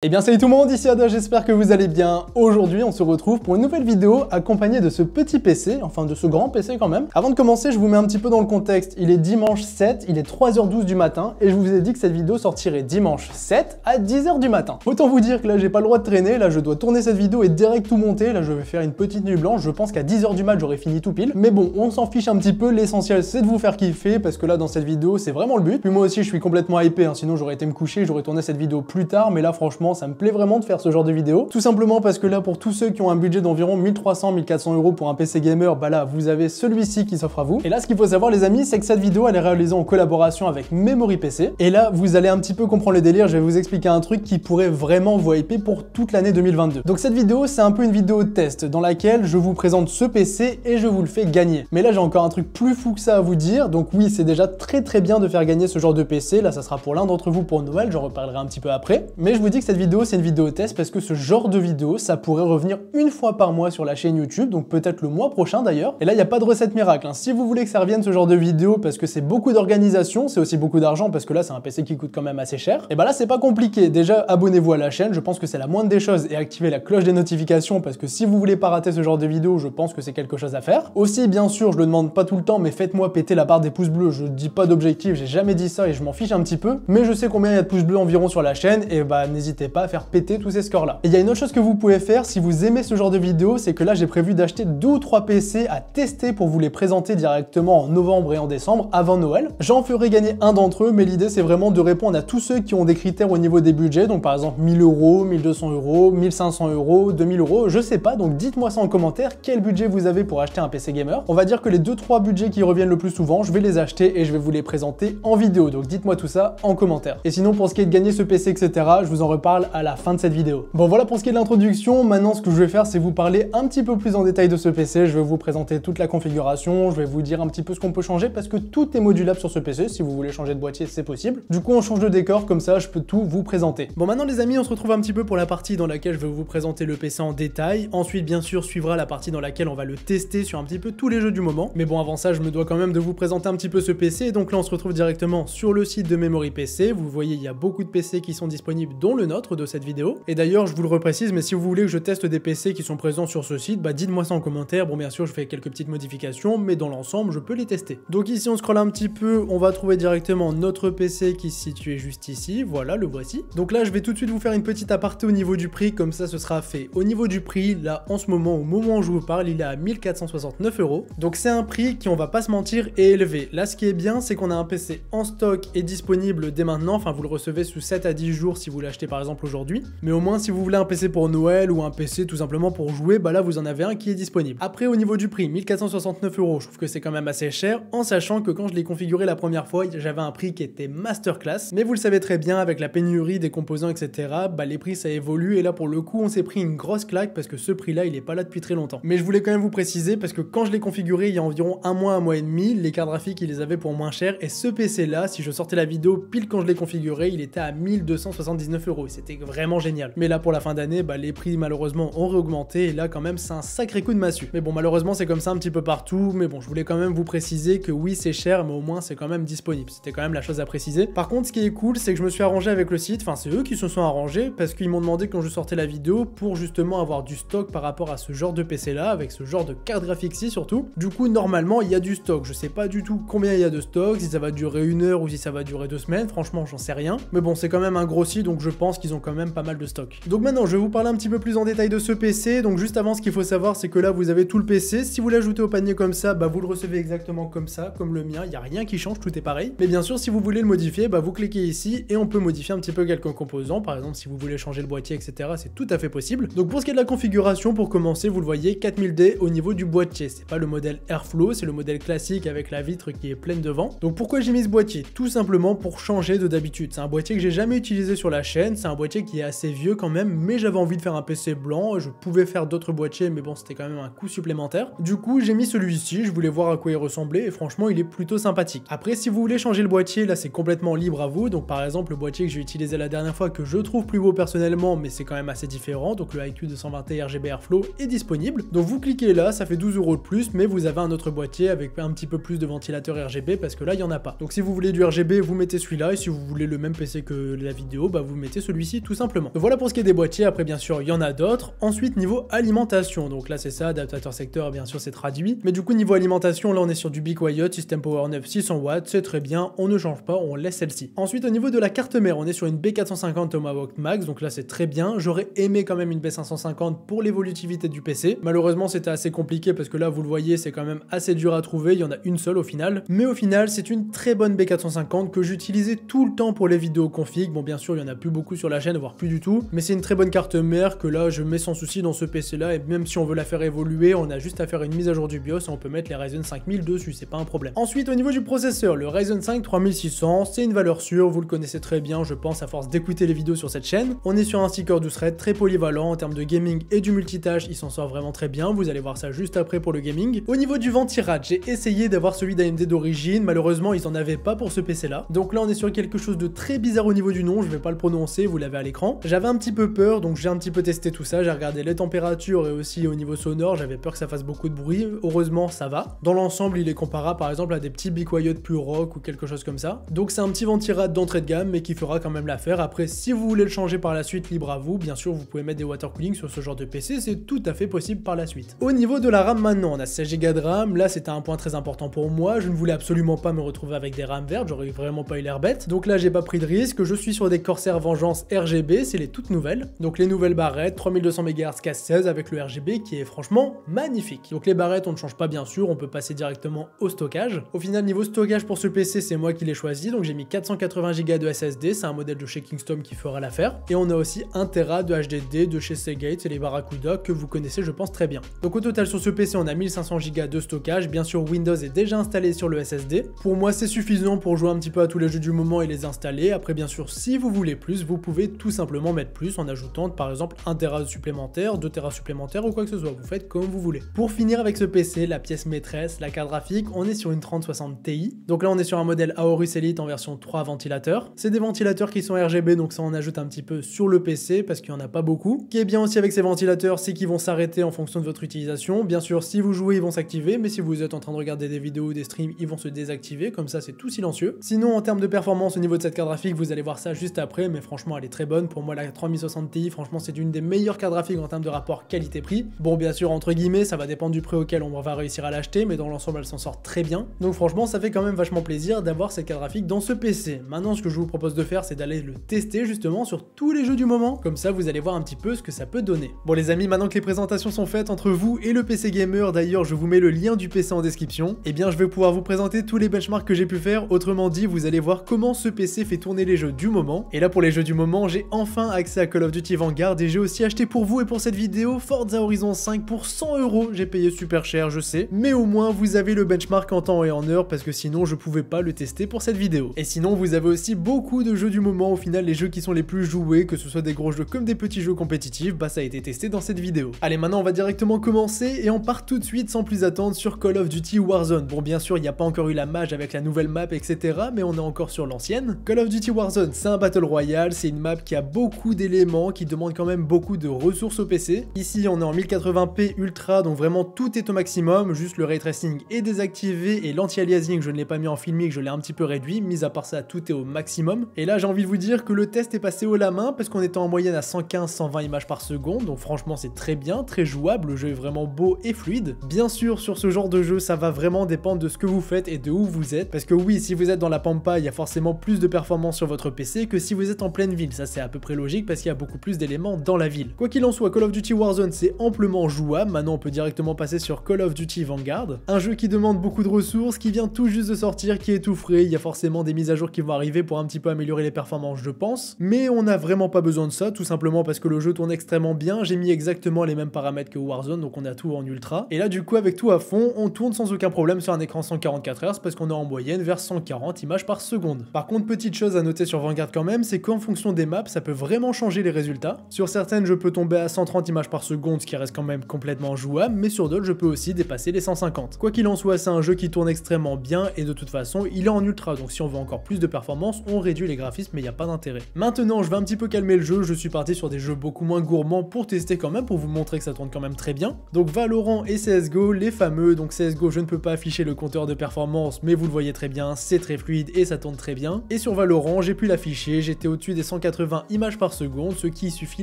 Eh bien salut tout le monde, ici Ada, j'espère que vous allez bien. Aujourd'hui on se retrouve pour une nouvelle vidéo accompagnée de ce petit PC, enfin de ce grand PC quand même. Avant de commencer, je vous mets un petit peu dans le contexte. Il est dimanche 7, il est 3h12 du matin et je vous ai dit que cette vidéo sortirait dimanche 7 à 10h du matin. Autant vous dire que là j'ai pas le droit de traîner, là je dois tourner cette vidéo et direct tout monter. Là je vais faire une petite nuit blanche, je pense qu'à 10h du mat j'aurai fini tout pile. Mais bon, on s'en fiche un petit peu, l'essentiel c'est de vous faire kiffer parce que là dans cette vidéo c'est vraiment le but. Puis moi aussi je suis complètement hypé, hein. Sinon j'aurais été me coucher, j'aurais tourné cette vidéo plus tard, mais là franchement ça me plaît vraiment de faire ce genre de vidéo. Tout simplement parce que là, pour tous ceux qui ont un budget d'environ 1300-1400 € pour un PC gamer, bah là, vous avez celui-ci qui s'offre à vous. Et là, ce qu'il faut savoir, les amis, c'est que cette vidéo, elle est réalisée en collaboration avec Memory PC. Et là, vous allez un petit peu comprendre le délire. Je vais vous expliquer un truc qui pourrait vraiment vous hyper pour toute l'année 2022. Donc cette vidéo, c'est un peu une vidéo test dans laquelle je vous présente ce PC et je vous le fais gagner. Mais là, j'ai encore un truc plus fou que ça à vous dire. Donc oui, c'est déjà très bien de faire gagner ce genre de PC. Là, ça sera pour l'un d'entre vous pour Noël. J'en reparlerai un petit peu après. Mais je vous dis que cette vidéo, c'est une vidéo test parce que ce genre de vidéo, ça pourrait revenir une fois par mois sur la chaîne YouTube, donc peut-être le mois prochain d'ailleurs. Et là, il n'y a pas de recette miracle, hein. Si vous voulez que ça revienne ce genre de vidéo, parce que c'est beaucoup d'organisation, c'est aussi beaucoup d'argent, parce que là, c'est un PC qui coûte quand même assez cher, et bah là, c'est pas compliqué. Déjà, abonnez-vous à la chaîne, je pense que c'est la moindre des choses, et activez la cloche des notifications, parce que si vous voulez pas rater ce genre de vidéo, je pense que c'est quelque chose à faire. Aussi, bien sûr, je le demande pas tout le temps, mais faites-moi péter la barre des pouces bleus. Je dis pas d'objectif, j'ai jamais dit ça, et je m'en fiche un petit peu, mais je sais combien il y a de pouces bleus environ sur la chaîne, et bah n'hésitez pas à faire péter tous ces scores-là. Et il y a une autre chose que vous pouvez faire si vous aimez ce genre de vidéo, c'est que là j'ai prévu d'acheter 2 ou 3 PC à tester pour vous les présenter directement en novembre et en décembre avant Noël. J'en ferai gagner un d'entre eux, mais l'idée c'est vraiment de répondre à tous ceux qui ont des critères au niveau des budgets, donc par exemple 1000 €, 1200 €, 1500 €, 2000 €, je sais pas, donc dites-moi ça en commentaire, quel budget vous avez pour acheter un PC gamer. On va dire que les 2-3 budgets qui reviennent le plus souvent, je vais les acheter et je vais vous les présenter en vidéo, donc dites-moi tout ça en commentaire. Et sinon pour ce qui est de gagner ce PC, etc., je vous en reparle à la fin de cette vidéo. Bon voilà pour ce qui est de l'introduction. Maintenant ce que je vais faire c'est vous parler un petit peu plus en détail de ce PC, je vais vous présenter toute la configuration, je vais vous dire un petit peu ce qu'on peut changer parce que tout est modulable sur ce PC, si vous voulez changer de boîtier c'est possible. Du coup on change de décor, comme ça je peux tout vous présenter. Bon maintenant les amis, on se retrouve un petit peu pour la partie dans laquelle je vais vous présenter le PC en détail, ensuite bien sûr suivra la partie dans laquelle on va le tester sur un petit peu tous les jeux du moment, mais bon avant ça je me dois quand même de vous présenter un petit peu ce PC, et donc là on se retrouve directement sur le site de Memory PC, vous voyez il y a beaucoup de PC qui sont disponibles dont le nôtre de cette vidéo, et d'ailleurs je vous le reprécise, mais si vous voulez que je teste des PC qui sont présents sur ce site, bah dites-moi ça en commentaire. Bon bien sûr je fais quelques petites modifications, mais dans l'ensemble je peux les tester. Donc ici on scrolle un petit peu, on va trouver directement notre PC qui se situe juste ici, voilà le voici. Donc là je vais tout de suite vous faire une petite aparté au niveau du prix, comme ça ce sera fait. Au niveau du prix, là en ce moment, au moment où je vous parle, il est à 1469 €. Donc c'est un prix qui, on va pas se mentir, est élevé. Là ce qui est bien c'est qu'on a un PC en stock et disponible dès maintenant, enfin vous le recevez sous 7 à 10 jours si vous l'achetez par exemple aujourd'hui, mais au moins si vous voulez un PC pour Noël ou un PC tout simplement pour jouer, bah là vous en avez un qui est disponible. Après au niveau du prix, 1469 €, je trouve que c'est quand même assez cher, en sachant que quand je l'ai configuré la première fois, j'avais un prix qui était masterclass, mais vous le savez très bien, avec la pénurie des composants etc, bah les prix ça évolue, et là pour le coup on s'est pris une grosse claque parce que ce prix là il est pas là depuis très longtemps. Mais je voulais quand même vous préciser parce que quand je l'ai configuré il y a environ un mois et demi, les cartes graphiques ils les avaient pour moins cher, et ce PC là, si je sortais la vidéo pile quand je l'ai configuré, il était à 1279 €, et c'était vraiment génial. Mais là pour la fin d'année, bah les prix malheureusement ont réaugmenté, et là quand même c'est un sacré coup de massue. Mais bon malheureusement c'est comme ça un petit peu partout, mais bon je voulais quand même vous préciser que oui c'est cher, mais au moins c'est quand même disponible, c'était quand même la chose à préciser. Par contre ce qui est cool c'est que je me suis arrangé avec le site, enfin c'est eux qui se sont arrangés, parce qu'ils m'ont demandé quand je sortais la vidéo pour justement avoir du stock par rapport à ce genre de PC là, avec ce genre de carte graphique-ci surtout. Du coup normalement il y a du stock, je sais pas du tout combien il y a de stock, si ça va durer 1 heure ou si ça va durer 2 semaines, franchement j'en sais rien, mais bon c'est quand même un gros site, donc je pense qu'ils ont quand même pas mal de stock. Donc maintenant je vais vous parler un petit peu plus en détail de ce PC. Donc juste avant, ce qu'il faut savoir c'est que là vous avez tout le PC, si vous l'ajoutez au panier comme ça, bah vous le recevez exactement comme ça, comme le mien, il n'y a rien qui change, tout est pareil. Mais bien sûr si vous voulez le modifier, bah vous cliquez ici et on peut modifier un petit peu quelques composants, par exemple si vous voulez changer le boîtier etc, c'est tout à fait possible. Donc pour ce qui est de la configuration, pour commencer vous le voyez 4000D au niveau du boîtier, c'est pas le modèle Airflow, c'est le modèle classique avec la vitre qui est pleine devant. Donc pourquoi j'ai mis ce boîtier? Tout simplement pour changer de d'habitude, c'est un boîtier que j'ai jamais utilisé sur la chaîne, c'est un boîtier qui est assez vieux quand même, mais j'avais envie de faire un PC blanc, je pouvais faire d'autres boîtiers mais bon c'était quand même un coût supplémentaire. Du coup j'ai mis celui-ci, je voulais voir à quoi il ressemblait et franchement il est plutôt sympathique. Après si vous voulez changer le boîtier, là c'est complètement libre à vous, donc par exemple le boîtier que j'ai utilisé la dernière fois que je trouve plus beau personnellement mais c'est quand même assez différent, donc le IQ 220 RGB Airflow est disponible, donc vous cliquez là, ça fait 12 € de plus, mais vous avez un autre boîtier avec un petit peu plus de ventilateur RGB parce que là il y en a pas. Donc si vous voulez du RGB vous mettez celui-là, et si vous voulez le même PC que la vidéo, bah vous mettez celui-ci. celui-ci tout simplement. Donc voilà pour ce qui est des boîtiers, après bien sûr il y en a d'autres. Ensuite niveau alimentation, donc là c'est ça, adaptateur secteur bien sûr c'est traduit, mais du coup niveau alimentation là on est sur du Be Quiet, système Power 9 600 watts, c'est très bien, on ne change pas, on laisse celle-ci. Ensuite au niveau de la carte mère, on est sur une B450 Tomahawk Max, donc là c'est très bien, j'aurais aimé quand même une B550 pour l'évolutivité du PC, malheureusement c'était assez compliqué parce que là vous le voyez c'est quand même assez dur à trouver, il y en a une seule au final, mais au final c'est une très bonne B450 que j'utilisais tout le temps pour les vidéos config. Bon bien sûr il y en a plus beaucoup sur la chaîne, voire plus du tout, mais c'est une très bonne carte mère que là je mets sans souci dans ce PC là, et même si on veut la faire évoluer, on a juste à faire une mise à jour du BIOS et on peut mettre les Ryzen 5000 dessus, c'est pas un problème. Ensuite au niveau du processeur, le Ryzen 5 3600, c'est une valeur sûre, vous le connaissez très bien je pense à force d'écouter les vidéos sur cette chaîne. On est sur un 6 core 12 threads très polyvalent en termes de gaming et du multitâche, il s'en sort vraiment très bien, vous allez voir ça juste après pour le gaming. Au niveau du ventirad, j'ai essayé d'avoir celui d'AMD d'origine, malheureusement ils en avaient pas pour ce PC là, donc là on est sur quelque chose de très bizarre au niveau du nom, je vais pas le prononcer, vous l'avez à l'écran. J'avais un petit peu peur, donc j'ai un petit peu testé tout ça, j'ai regardé les températures et aussi au niveau sonore, j'avais peur que ça fasse beaucoup de bruit, heureusement ça va. Dans l'ensemble il est comparable par exemple à des petits Be Quiet plus rock ou quelque chose comme ça, donc c'est un petit ventirad d'entrée de gamme mais qui fera quand même l'affaire. Après si vous voulez le changer par la suite, libre à vous, bien sûr vous pouvez mettre des water cooling sur ce genre de PC, c'est tout à fait possible par la suite. Au niveau de la RAM maintenant, on a 16 Go de RAM, là c'était un point très important pour moi, je ne voulais absolument pas me retrouver avec des RAM vertes, j'aurais vraiment pas eu l'air bête, donc là j'ai pas pris de risque, je suis sur des Corsair Vengeance RGB, c'est les toutes nouvelles, donc les nouvelles barrettes, 3200 MHz casse 16 avec le RGB qui est franchement magnifique. Donc les barrettes on ne change pas bien sûr, on peut passer directement au stockage. Au final niveau stockage pour ce PC c'est moi qui l'ai choisi, donc j'ai mis 480 Go de SSD, c'est un modèle de chez Kingston qui fera l'affaire, et on a aussi 1 Tera de HDD de chez Seagate, c'est les Barracuda que vous connaissez je pense très bien. Donc au total sur ce PC on a 1500 Go de stockage, bien sûr Windows est déjà installé sur le SSD, pour moi c'est suffisant pour jouer un petit peu à tous les jeux du moment et les installer. Après bien sûr si vous voulez plus, vous pouvez tout simplement mettre plus en ajoutant par exemple 1 Tera supplémentaire, 2 Tera supplémentaires ou quoi que ce soit, vous faites comme vous voulez. Pour finir avec ce PC, la pièce maîtresse, la carte graphique, on est sur une 3060 Ti, donc là on est sur un modèle Aorus Elite en version 3 ventilateurs, c'est des ventilateurs qui sont RGB donc ça on ajoute un petit peu sur le PC parce qu'il n'y en a pas beaucoup. Ce qui est bien aussi avec ces ventilateurs c'est qu'ils vont s'arrêter en fonction de votre utilisation, bien sûr si vous jouez ils vont s'activer, mais si vous êtes en train de regarder des vidéos ou des streams ils vont se désactiver, comme ça c'est tout silencieux. Sinon en termes de performance au niveau de cette carte graphique vous allez voir ça juste après, mais franchement elle est très bonne, pour moi la 3060 Ti franchement c'est une des meilleures cartes graphiques en termes de rapport qualité-prix. Bon bien sûr entre guillemets ça va dépendre du prix auquel on va réussir à l'acheter, mais dans l'ensemble elle s'en sort très bien, donc franchement ça fait quand même vachement plaisir d'avoir cette carte graphique dans ce PC. Maintenant ce que je vous propose de faire c'est d'aller le tester justement sur tous les jeux du moment, comme ça vous allez voir un petit peu ce que ça peut donner. Bon les amis, maintenant que les présentations sont faites entre vous et le PC Gamer, d'ailleurs je vous mets le lien du PC en description, et bien je vais pouvoir vous présenter tous les benchmarks que j'ai pu faire, autrement dit vous allez voir comment ce PC fait tourner les jeux du moment. Et là pour les jeux du moment j'ai enfin accès à Call of Duty Vanguard et j'ai aussi acheté pour vous et pour cette vidéo Forza Horizon 5 pour 100 €, j'ai payé super cher je sais, mais au moins vous avez le benchmark en temps et en heure parce que sinon je pouvais pas le tester pour cette vidéo. Et sinon vous avez aussi beaucoup de jeux du moment, au final les jeux qui sont les plus joués, que ce soit des gros jeux comme des petits jeux compétitifs, bah ça a été testé dans cette vidéo. Allez maintenant on va directement commencer et on part tout de suite sans plus attendre sur Call of Duty Warzone. Bon bien sûr il n'y a pas encore eu la mage avec la nouvelle map etc, mais on est encore sur l'ancienne. Call of Duty Warzone c'est un battle royale, c'est une map qui a beaucoup d'éléments, qui demande quand même beaucoup de ressources au PC. Ici on est en 1080p ultra, donc vraiment tout est au maximum, juste le ray tracing est désactivé et l'anti-aliasing je ne l'ai pas mis en filmique, je l'ai un petit peu réduit, mis à part ça tout est au maximum. Et là j'ai envie de vous dire que le test est passé haut la main parce qu'on était en moyenne à 115-120 images par seconde, donc franchement c'est très bien, très jouable, le jeu est vraiment beau et fluide. Bien sûr sur ce genre de jeu ça va vraiment dépendre de ce que vous faites et de où vous êtes, parce que oui si vous êtes dans la pampa il y a forcément plus de performance sur votre PC que si vous êtes en pleine ville, ça c'est à peu près logique parce qu'il y a beaucoup plus d'éléments dans la ville. Quoi qu'il en soit, Call of Duty Warzone c'est amplement jouable, maintenant on peut directement passer sur Call of Duty Vanguard, un jeu qui demande beaucoup de ressources, qui vient tout juste de sortir, qui est tout frais, il y a forcément des mises à jour qui vont arriver pour un petit peu améliorer les performances je pense, mais on n'a vraiment pas besoin de ça, tout simplement parce que le jeu tourne extrêmement bien, j'ai mis exactement les mêmes paramètres que Warzone, donc on a tout en ultra, et là du coup avec tout à fond, on tourne sans aucun problème sur un écran 144 Hz parce qu'on est en moyenne vers 140 images par seconde. Par contre petite chose à noter sur Vanguard quand même, c'est qu'en fonction des maps ça peut vraiment changer les résultats. Sur certaines je peux tomber à 130 images par seconde, ce qui reste quand même complètement jouable, mais sur d'autres je peux aussi dépasser les 150. Quoi qu'il en soit c'est un jeu qui tourne extrêmement bien et de toute façon il est en ultra, donc si on veut encore plus de performance on réduit les graphismes mais il n'y a pas d'intérêt. Maintenant je vais un petit peu calmer le jeu, je suis parti sur des jeux beaucoup moins gourmands pour tester quand même, pour vous montrer que ça tourne quand même très bien. Donc Valorant et CSGO, les fameux, donc CSGO je ne peux pas afficher le compteur de performance mais vous le voyez très bien, c'est très fluide et ça tourne très bien. Et sur Valorant j'ai pu l'afficher, j'étais au-dessus des 180 1080 images par seconde, ce qui suffit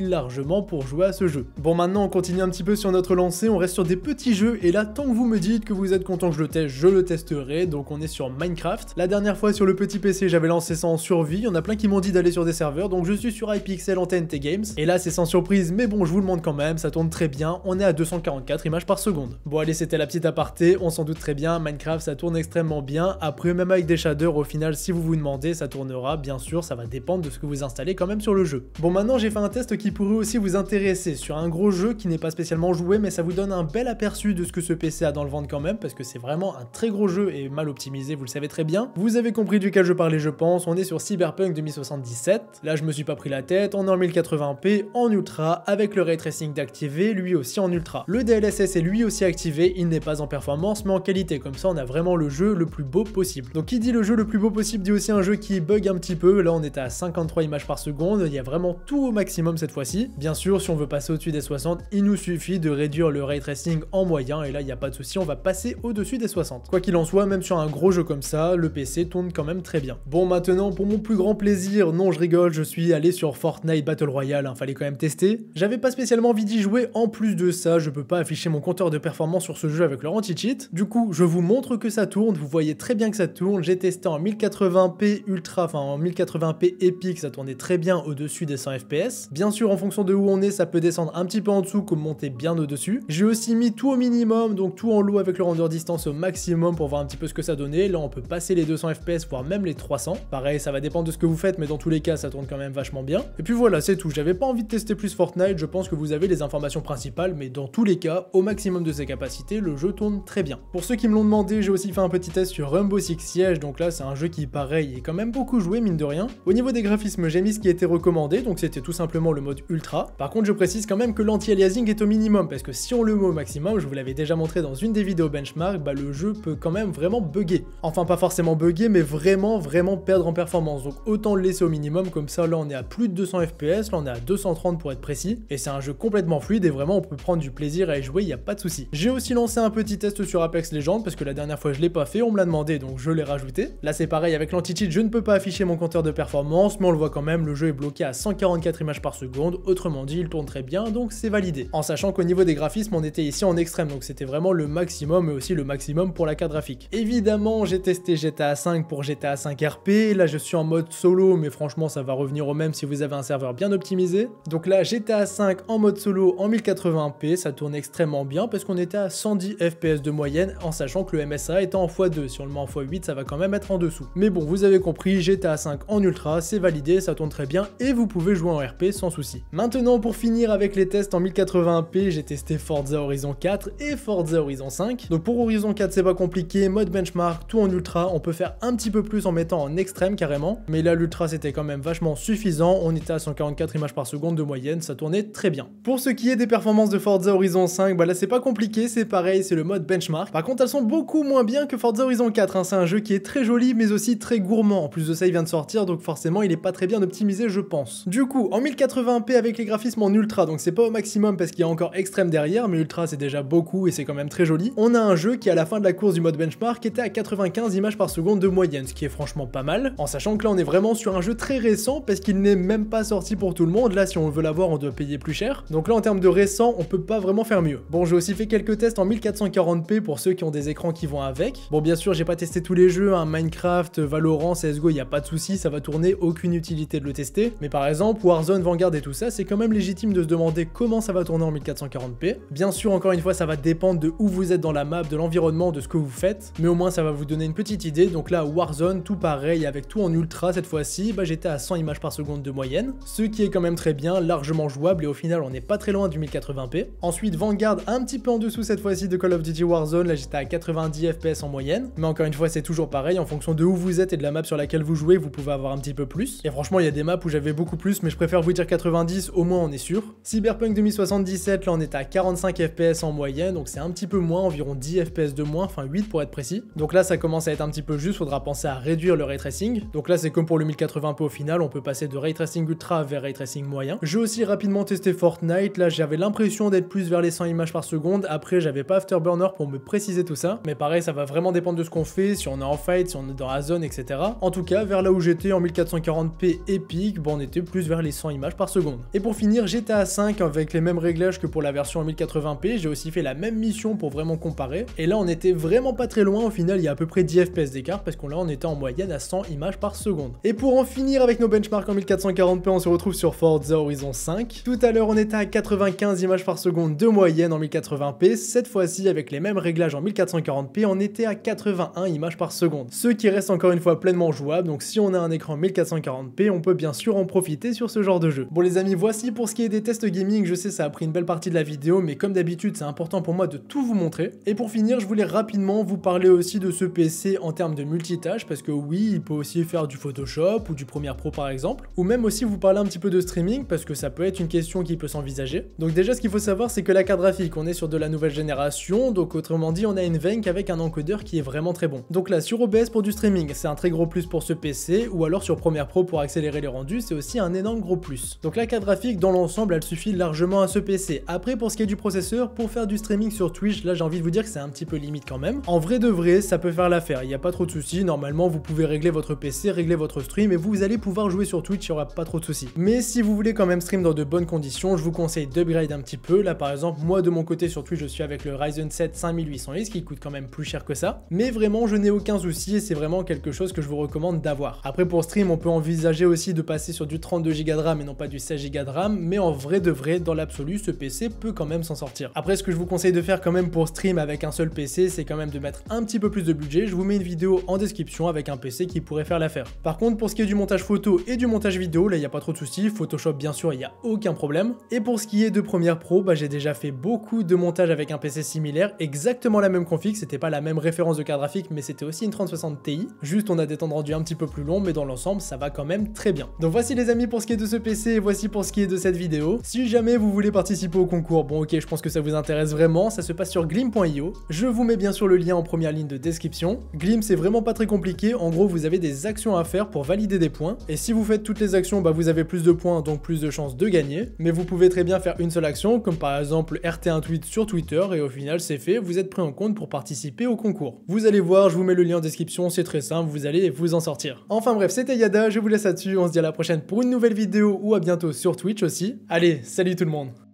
largement pour jouer à ce jeu. Bon, maintenant on continue un petit peu sur notre lancée, on reste sur des petits jeux, et là tant que vous me dites que vous êtes content que je le teste, je le testerai. Donc on est sur Minecraft. La dernière fois sur le petit PC j'avais lancé ça en survie, il y en a plein qui m'ont dit d'aller sur des serveurs, donc je suis sur Hypixel en TNT Games, et là c'est sans surprise, mais bon je vous le montre quand même, ça tourne très bien, on est à 244 images par seconde. Bon allez, c'était la petite aparté, on s'en doute très bien, Minecraft ça tourne extrêmement bien, après même avec des shaders au final si vous vous demandez ça tournera, bien sûr ça va dépendre de ce que vous installez quand même sur le jeu. Bon, maintenant j'ai fait un test qui pourrait aussi vous intéresser sur un gros jeu qui n'est pas spécialement joué, mais ça vous donne un bel aperçu de ce que ce PC a dans le ventre quand même, parce que c'est vraiment un très gros jeu et mal optimisé, vous le savez très bien. Vous avez compris duquel je parlais je pense, on est sur Cyberpunk 2077, là je me suis pas pris la tête, on est en 1080p, en ultra, avec le ray tracing d'activer, lui aussi en ultra. Le DLSS est lui aussi activé, il n'est pas en performance mais en qualité, comme ça on a vraiment le jeu le plus beau possible. Donc qui dit le jeu le plus beau possible dit aussi un jeu qui bug un petit peu, là on est à 53 images par seconde, il y a vraiment tout au maximum cette fois-ci. Bien sûr si on veut passer au-dessus des 60, il nous suffit de réduire le ray tracing en moyen et là il n'y a pas de souci, on va passer au-dessus des 60. Quoi qu'il en soit, même sur un gros jeu comme ça, le PC tourne quand même très bien. Bon, maintenant pour mon plus grand plaisir, non je rigole, je suis allé sur Fortnite Battle Royale, fallait quand même tester. J'avais pas spécialement envie d'y jouer, en plus de ça, je peux pas afficher mon compteur de performance sur ce jeu avec leur anti-cheat. Du coup, je vous montre que ça tourne, vous voyez très bien que ça tourne, j'ai testé en 1080p ultra, enfin en 1080p épique, ça tournait très bien au-dessus des 100 fps. Bien sûr, en fonction de où on est, ça peut descendre un petit peu en dessous comme monter bien au-dessus. J'ai aussi mis tout au minimum, donc tout en low avec le render distance au maximum pour voir un petit peu ce que ça donnait. Là, on peut passer les 200 fps, voire même les 300. Pareil, ça va dépendre de ce que vous faites, mais dans tous les cas, ça tourne quand même vachement bien. Et puis voilà, c'est tout. J'avais pas envie de tester plus Fortnite, je pense que vous avez les informations principales, mais dans tous les cas, au maximum de ses capacités, le jeu tourne très bien. Pour ceux qui me l'ont demandé, j'ai aussi fait un petit test sur Rainbow Six Siege, donc là, c'est un jeu qui, pareil, est quand même beaucoup joué, mine de rien. Au niveau des graphismes, j'ai mis ce qui était recommandé, donc c'était tout simplement le mode ultra. Par contre, je précise quand même que l'anti-aliasing est au minimum, parce que si on le met au maximum, je vous l'avais déjà montré dans une des vidéos benchmark, bah le jeu peut quand même vraiment bugger. Enfin, pas forcément bugger, mais vraiment perdre en performance. Donc autant le laisser au minimum, comme ça, là on est à plus de 200 fps, là on est à 230 pour être précis, et c'est un jeu complètement fluide et vraiment on peut prendre du plaisir à y jouer, il n'y a pas de souci. J'ai aussi lancé un petit test sur Apex Legends, parce que la dernière fois je l'ai pas fait, on me l'a demandé, donc je l'ai rajouté. Là c'est pareil, avec l'anti-cheat, je ne peux pas afficher mon compteur de performance, mais on le voit quand même, le jeu est bloqué à 144 images par seconde, autrement dit, il tourne très bien, donc c'est validé. En sachant qu'au niveau des graphismes, on était ici en extrême, donc c'était vraiment le maximum, et aussi le maximum pour la carte graphique. Évidemment, j'ai testé GTA 5 pour GTA 5 RP, là je suis en mode solo, mais franchement ça va revenir au même si vous avez un serveur bien optimisé. Donc là, GTA 5 en mode solo en 1080p, ça tourne extrêmement bien, parce qu'on était à 110 fps de moyenne, en sachant que le MSA était en x2, si on le met en x8, ça va quand même être en dessous. Mais bon, vous avez compris, GTA 5 en ultra, c'est validé, ça tourne très bien, et vous pouvez jouer en RP sans souci. Maintenant, pour finir avec les tests en 1080p, j'ai testé Forza Horizon 4 et Forza Horizon 5. Donc pour Horizon 4, c'est pas compliqué, mode benchmark, tout en ultra, on peut faire un petit peu plus en mettant en extrême carrément, mais là l'ultra c'était quand même vachement suffisant, on était à 144 images par seconde de moyenne, ça tournait très bien. Pour ce qui est des performances de Forza Horizon 5, bah là c'est pas compliqué, c'est pareil, c'est le mode benchmark. Par contre elles sont beaucoup moins bien que Forza Horizon 4, c'est un jeu qui est très joli mais aussi très gourmand, en plus de ça il vient de sortir donc forcément il est pas très bien optimisé je pense. Du coup en 1080p avec les graphismes en ultra, donc c'est pas au maximum parce qu'il y a encore extrême derrière, mais ultra c'est déjà beaucoup et c'est quand même très joli. On a un jeu qui à la fin de la course du mode benchmark était à 95 images par seconde de moyenne, ce qui est franchement pas mal, en sachant que là on est vraiment sur un jeu très récent parce qu'il n'est même pas sorti pour tout le monde, là si on veut l'avoir on doit payer plus cher, donc là en termes de récent on peut pas vraiment faire mieux. Bon, j'ai aussi fait quelques tests en 1440p pour ceux qui ont des écrans qui vont avec. Bon, bien sûr j'ai pas testé tous les jeux, Minecraft, Valorant, CSGO, y a pas de souci, ça va tourner, aucune utilité de le tester, mais par exemple Warzone, Vanguard et tout ça, c'est quand même légitime de se demander comment ça va tourner en 1440p. Bien sûr, encore une fois, ça va dépendre de où vous êtes dans la map, de l'environnement, de ce que vous faites, mais au moins ça va vous donner une petite idée. Donc là, Warzone, tout pareil, avec tout en ultra cette fois-ci, bah j'étais à 100 images par seconde de moyenne, ce qui est quand même très bien, largement jouable, et au final on n'est pas très loin du 1080p. Ensuite, Vanguard, un petit peu en dessous cette fois-ci de Call of Duty Warzone, là j'étais à 90 fps en moyenne, mais encore une fois c'est toujours pareil, en fonction de où vous êtes et de la map sur laquelle vous jouez, vous pouvez avoir un petit peu plus. Et franchement, il y a des maps où j'avais beaucoup plus, mais je préfère vous dire 90, au moins on est sûr. Cyberpunk 2077, là on est à 45 fps en moyenne, donc c'est un petit peu moins, environ 10 fps de moins, enfin 8 pour être précis. Donc là ça commence à être un petit peu juste, faudra penser à réduire le ray tracing. Donc là c'est comme pour le 1080p au final, on peut passer de ray tracing ultra vers ray tracing moyen. J'ai aussi rapidement testé Fortnite, là j'avais l'impression d'être plus vers les 100 images par seconde, après j'avais pas Afterburner pour me préciser tout ça, mais pareil ça va vraiment dépendre de ce qu'on fait, si on est en fight, si on est dans la zone, etc. En tout cas, vers là où j'étais en 1440p épique, graphique, on était plus vers les 100 images par seconde. Et pour finir, GTA 5 avec les mêmes réglages que pour la version en 1080p, j'ai aussi fait la même mission pour vraiment comparer, et là on était vraiment pas très loin, au final il y a à peu près 10 FPS d'écart, parce qu'on là on était en moyenne à 100 images par seconde. Et pour en finir avec nos benchmarks en 1440p, on se retrouve sur Forza Horizon 5. Tout à l'heure on était à 95 images par seconde de moyenne en 1080p, cette fois-ci avec les mêmes réglages en 1440p, on était à 81 images par seconde. Ce qui reste encore une fois pleinement jouable, donc si on a un écran 1440p, on peut bien sûr en profiter sur ce genre de jeu. Bon les amis, voici pour ce qui est des tests gaming, je sais ça a pris une belle partie de la vidéo, mais comme d'habitude c'est important pour moi de tout vous montrer. Et pour finir, je voulais rapidement vous parler aussi de ce PC en termes de multitâche, parce que oui, il peut aussi faire du Photoshop ou du Premiere Pro par exemple, ou même aussi vous parler un petit peu de streaming, parce que ça peut être une question qui peut s'envisager. Donc déjà ce qu'il faut savoir c'est que la carte graphique, on est sur de la nouvelle génération, donc autrement dit on a une Venc avec un encodeur qui est vraiment très bon. Donc là sur OBS pour du streaming, c'est un très gros plus pour ce PC, ou alors sur Premiere Pro pour accélérer les rendus, c'est aussi un énorme gros plus. Donc la carte graphique dans l'ensemble elle suffit largement à ce PC. Après pour ce qui est du processeur, pour faire du streaming sur Twitch, là j'ai envie de vous dire que c'est un petit peu limite quand même. En vrai de vrai, ça peut faire l'affaire, il n'y a pas trop de soucis, normalement vous pouvez régler votre PC, régler votre stream et vous allez pouvoir jouer sur Twitch, il n'y aura pas trop de soucis. Mais si vous voulez quand même stream dans de bonnes conditions, je vous conseille d'upgrade un petit peu. Là par exemple, moi de mon côté sur Twitch, je suis avec le Ryzen 7 5800X qui coûte quand même plus cher que ça. Mais vraiment, je n'ai aucun souci et c'est vraiment quelque chose que je vous recommande d'avoir. Après pour stream, on peut envisager aussi de passer sur du 32 Go de RAM et non pas du 16 Go de RAM, mais en vrai de vrai, dans l'absolu, ce PC peut quand même s'en sortir. Après, ce que je vous conseille de faire quand même pour stream avec un seul PC, c'est quand même de mettre un petit peu plus de budget. Je vous mets une vidéo en description avec un PC qui pourrait faire l'affaire. Par contre, pour ce qui est du montage photo et du montage vidéo, là il n'y a pas trop de soucis. Photoshop bien sûr, il n'y a aucun problème. Et pour ce qui est de Premiere Pro, j'ai déjà fait beaucoup de montage avec un PC similaire, exactement la même config, c'était pas la même référence de carte graphique, mais c'était aussi une 3060 Ti. Juste on a des temps de rendu un petit peu plus longs, mais dans l'ensemble ça va quand même très bien. Donc voici les amis pour ce qui est de ce PC, et voici pour ce qui est de cette vidéo. Si jamais vous voulez participer au concours, bon ok, je pense que ça vous intéresse vraiment, ça se passe sur glim.io. Je vous mets bien sûr le lien en première ligne de description. Glim c'est vraiment pas très compliqué, en gros vous avez des actions à faire pour valider des points, et si vous faites toutes les actions, vous avez plus de points, donc plus de chances de gagner. Mais vous pouvez très bien faire une seule action, comme par exemple RT un tweet sur Twitter, et au final c'est fait, vous êtes pris en compte pour participer au concours. Vous allez voir, je vous mets le lien en description, c'est très simple, vous allez vous en sortir. Enfin bref, c'était Yada, je vous laisse là-dessus, on se dit à la prochaine pour une nouvelle vidéo, ou à bientôt sur Twitch aussi. Allez, salut tout le monde!